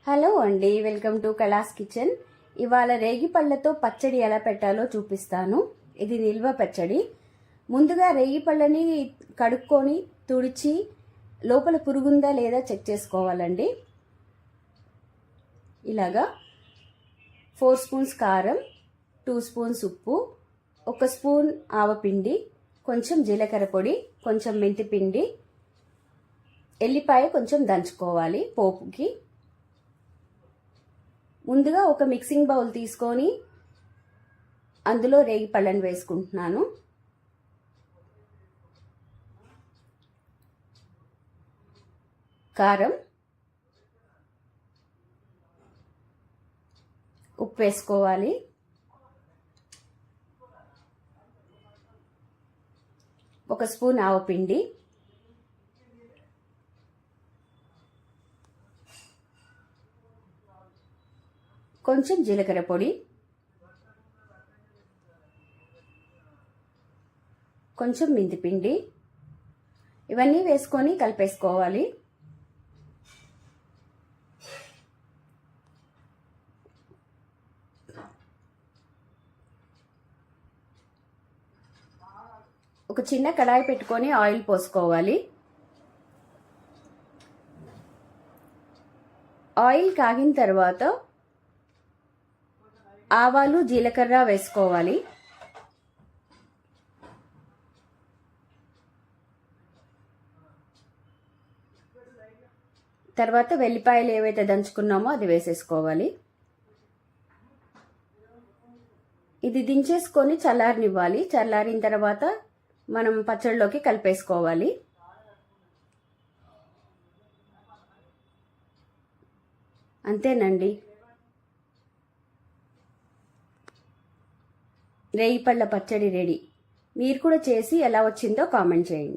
Hello అండి, welcome to కళాస్ kitchen. ఇవాళ రేగి పళ్ళతో పచ్చడి ఎలా పెట్టాలో చూపిస్తాను. ఇది నిల్వ పచ్చడి. ముందుగా రేగి పళ్ళని కడుక్కొని తుడిచి లోపల పురుగుందా లేదా చెక్ చేసుకోవాలండి. ఇలాగా 4 స్పూన్స్ కారం, 2 స్పూన్స్ ఉప్పు, 1 స్పూన్ ఆవపిండి, కొంచెం జీలకర్ర పొడి, కొంచెం మెంతి పిండి, ఎల్లిపాయ కొంచెం దంచుకోవాలి పోపుకి. ముందుగా ఒక మిక్సింగ్ బౌల్ తీసుకొని అందులో రేగి పళ్ళని వేసుకుంటున్నాను. కారం, ఉప్పు వేసుకోవాలి. ఒక స్పూన్ ఆవపిండి, కొంచెం జీలకర్ర పొడి, కొంచెం మెంతిపిండి, ఇవన్నీ వేసుకొని కలిపేసుకోవాలి. ఒక చిన్న కడాయి పెట్టుకొని ఆయిల్ పోసుకోవాలి. ఆయిల్ కాగిన తర్వాత ఆవాలు, జీలకర్ర వేసుకోవాలి. తర్వాత వెల్లిపాయలు ఏవైతే దంచుకున్నామో అది వేసేసుకోవాలి. ఇది దించేసుకొని చల్లారనివ్వాలి. చల్లారిన తర్వాత మనం పచ్చడిలోకి కలిపేసుకోవాలి. అంతేనండి, రేగి పళ్ళ పచ్చడి రెడీ. మీరు కూడా చేసి ఎలా వచ్చిందో కామెంట్ చేయండి.